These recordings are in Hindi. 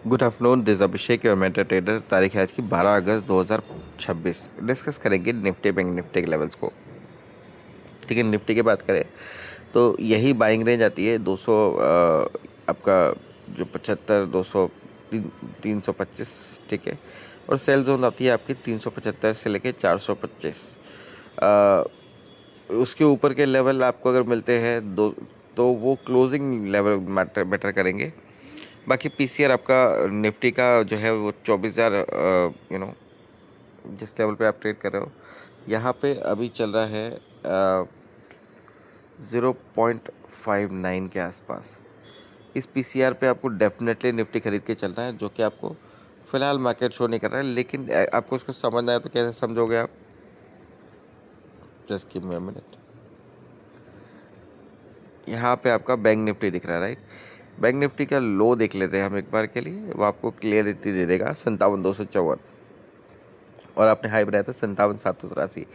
Good afternoon, this Abhishek your mentor trader. तारीख है आज की 12 अगस्त 2026। डिस्कस करेंगे निफ्टी बैंक निफ्टी के लेवल्स को। ठीक है, निफ्टी की बात करें तो यही बाइंग रेंज आती है 200, आपका जो 75, 200, 325। ठीक है, और सेल जोन आती है आपकी 375 से लेके 425। उसके ऊपर के लेवल आपको अगर मिलते हैं दो, तो वो क्लोजिंग लेवल मैटर बेटर करेंगे। बाकी पीसीआर आपका निफ्टी का जो है वो 24,000, जिस लेवल पे आप ट्रेड कर रहे हो, यहाँ पे अभी चल रहा है 0.59 के आसपास। इस पीसीआर पे आपको डेफिनेटली निफ्टी खरीद के चलना है, जो कि आपको फ़िलहाल मार्केट शो नहीं कर रहा है, लेकिन आपको उसको समझना है तो कैसे समझोगे आप? Just give me a minute. यहाँ पे आपका बैंक निफ्टी दिख रहा है, राइट? बैंक निफ्टी का लो देख लेते हैं हम एक बार के लिए, वो आपको क्लियरिटी दे देगा 57,254, और आपने हाई बनाया था 57,783।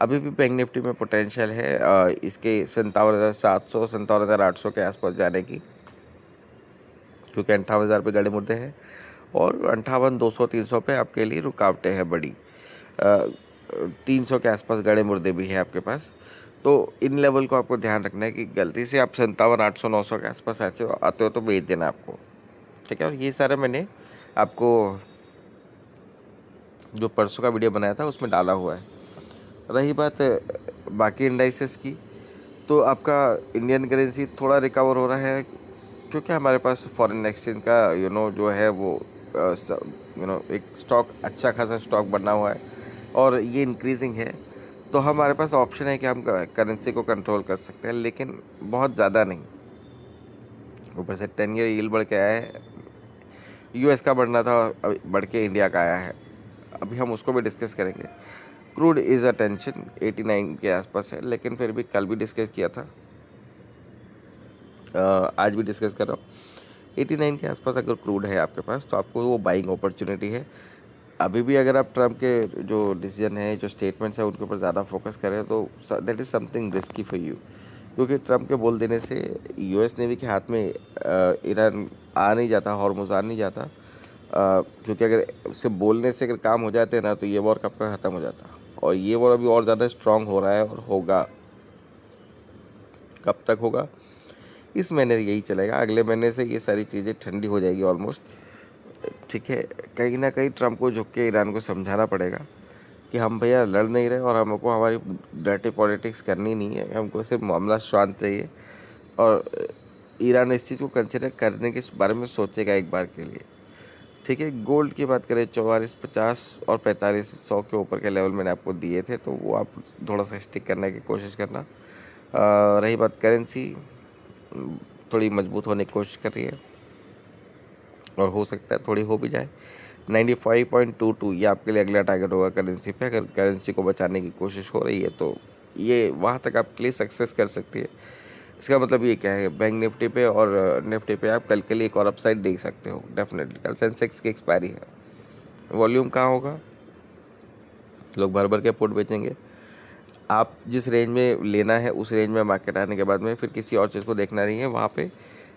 अभी भी बैंक निफ्टी में पोटेंशियल है इसके 57,700 57,800 के आसपास जाने की, क्योंकि 58,000 पे गड़े मुद्दे हैं, और 58,200 300 पे आपके लिए रुकावटें हैं बड़ी। 300 के आसपास गड़े मुर्दे भी है आपके पास। तो इन लेवल को आपको ध्यान रखना है कि गलती से आप 57,800 900 के आसपास ऐसे आते हो तो बेच देना आपको। ठीक है, और ये सारा मैंने आपको जो परसों का वीडियो बनाया था उसमें डाला हुआ है। रही बात बाकी इंडाइसेस की, तो आपका इंडियन करेंसी थोड़ा रिकवर हो रहा है, क्योंकि हमारे पास फॉरेन एक्सचेंज का जो है वो एक स्टॉक, अच्छा खासा स्टॉक बना हुआ है और ये इंक्रीजिंग है। तो हमारे पास ऑप्शन है कि हम करेंसी को कंट्रोल कर सकते हैं, लेकिन बहुत ज़्यादा नहीं। ऊपर से 10 ईयर यील्ड बढ़ के आया है, यूएस का बढ़ना था, अभी बढ़ के इंडिया का आया है। अभी हम उसको भी डिस्कस करेंगे। क्रूड इज़ अ टेंशन 89 के आसपास है, लेकिन फिर भी कल भी डिस्कस किया था, आज भी डिस्कस कर रहा हूँ। 89 के आसपास अगर क्रूड है आपके पास तो आपको वो बाइंग अपॉर्चुनिटी है। अभी भी अगर आप ट्रम्प के जो डिसीजन है, जो स्टेटमेंट्स है, उनके ऊपर ज़्यादा फोकस करें तो that is something risky for you, क्योंकि ट्रम्प के बोल देने से यूएस नेवी के हाथ में ईरान आ नहीं जाता, हॉर्मुज़ आ नहीं जाता। क्योंकि अगर उससे बोलने से अगर काम हो जाते हैं ना, तो ये वॉर कब का ख़त्म हो जाता। और ये वॉर अभी और ज़्यादा स्ट्रांग हो रहा है और होगा। कब तक होगा? इस महीने यही चलेगा, अगले महीने से ये सारी चीज़ें ठंडी हो जाएगी ऑलमोस्ट। ठीक है, कहीं ना कहीं ट्रम्प को झुक के ईरान को समझाना पड़ेगा कि हम भैया लड़ नहीं रहे और हमको हमारी डर्टी पॉलिटिक्स करनी नहीं है, हमको सिर्फ मामला शांत चाहिए। और ईरान इस चीज़ को कंसिडर करने के बारे में सोचेगा एक बार के लिए। ठीक है, गोल्ड की बात करें 4450 और 4500 के ऊपर के लेवल मैंने आपको दिए थे, तो वो आप थोड़ा सा स्टिक करने की कोशिश करना। रही बात करेंसी, थोड़ी मजबूत होने की कोशिश कर रही है और हो सकता है थोड़ी हो भी जाए। 95.22 ये आपके लिए अगला टारगेट होगा करेंसी पे। अगर करेंसी को बचाने की कोशिश हो रही है तो ये वहाँ तक आपके लिए सक्सेस कर सकती है। इसका मतलब ये क्या है, बैंक निफ्टी पे और निफ्टी पे आप कल के लिए एक और अपसाइड देख सकते हो डेफिनेटली। कल सेंसेक्स की एक्सपायरी है, वॉल्यूम कहाँ होगा, लोग भर भर के पुट बेचेंगे। आप जिस रेंज में लेना है उस रेंज में मार्केट आने के बाद में फिर किसी और चीज़ को देखना नहीं है, वहाँ पे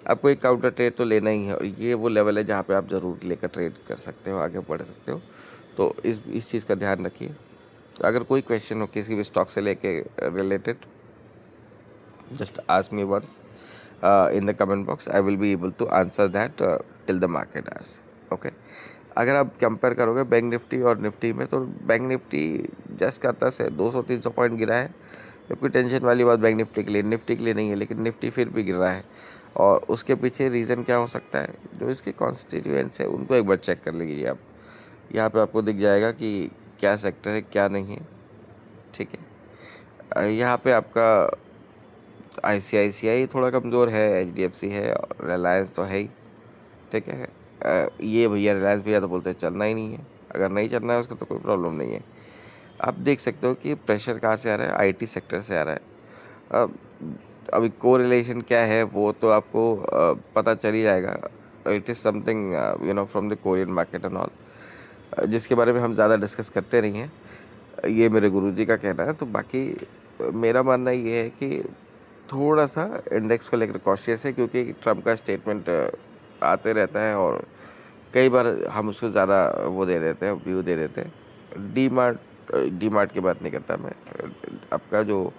आपको एक काउंटर ट्रेड तो लेना ही है, और ये वो लेवल है जहाँ पे आप ज़रूर लेकर ट्रेड कर सकते हो, आगे बढ़ सकते हो। तो इस चीज़ का ध्यान रखिए। तो अगर कोई क्वेश्चन हो किसी भी स्टॉक से लेके related, just ask me once in the comment box. I will be able to answer that till the market hours. Okay. अगर आप कंपेयर करोगे बैंक निफ्टी और निफ्टी में, तो बैंक निफ्टी जस्ट करता से 200-300 पॉइंट गिरा है। तो कोई टेंशन वाली बात बैंक निफ्टी के लिए, निफ्टी के लिए नहीं है, लेकिन निफ्टी फिर भी गिर रहा है। और उसके पीछे रीज़न क्या हो सकता है, जो इसके कॉन्स्टिट्यूएंट्स है उनको एक बार चेक कर लीजिए आप। यहाँ पे आपको दिख जाएगा कि क्या सेक्टर है क्या नहीं है। ठीक है, यहाँ पे आपका आईसीआईसीआई थोड़ा कमज़ोर है, एचडीएफसी है, और रिलायंस तो है ही। ठीक है, ये भैया रिलायंस भैया तो बोलते हैं चलना ही नहीं है। अगर नहीं चलना है उसका तो कोई प्रॉब्लम नहीं है। आप देख सकते हो कि प्रेशर कहाँ से आ रहा है, आईटी सेक्टर से आ रहा है। अभी को रिलेशन क्या है वो तो आपको पता चल ही जाएगा। It is something from the Korean market and all, जिसके बारे में हम ज़्यादा डिस्कस करते नहीं हैं। ये मेरे गुरुजी का कहना है। तो बाकी मेरा मानना ये है कि थोड़ा सा इंडेक्स को लेकर कॉशियस है, क्योंकि ट्रम्प का स्टेटमेंट आते रहता है और कई बार हम उसको ज़्यादा वो दे देते हैं, व्यू दे देते हैं। डी मार्ट की बात नहीं करता मैं, आपका जो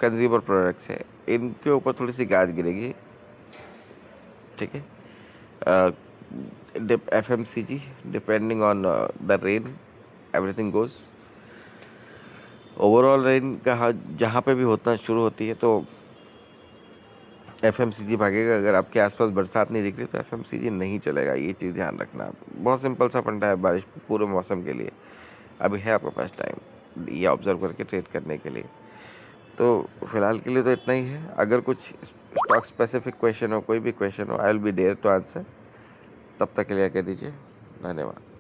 कंज्यूमर प्रोडक्ट्स है इनके ऊपर थोड़ी सी गाज गिरेगी, ठीक है। FMCG depending on the rain everything goes. Overall rain कहाँ जहाँ पे भी होना शुरू होती है तो FMCG भागेगा। अगर आपके आसपास बरसात नहीं दिख रही तो FMCG नहीं चलेगा, ये चीज़ ध्यान रखना आप। बहुत सिंपल सा फंडा है बारिश पूरे मौसम के लिए। अभी है आपके पास टाइम ये ऑब्जर्व करके ट्रेड करने के लिए। तो फिलहाल के लिए तो इतना ही है। अगर कुछ स्टॉक स्पेसिफिक क्वेश्चन हो, कोई भी क्वेश्चन हो, I will be there to answer. तब तक के लिए कह दीजिए धन्यवाद।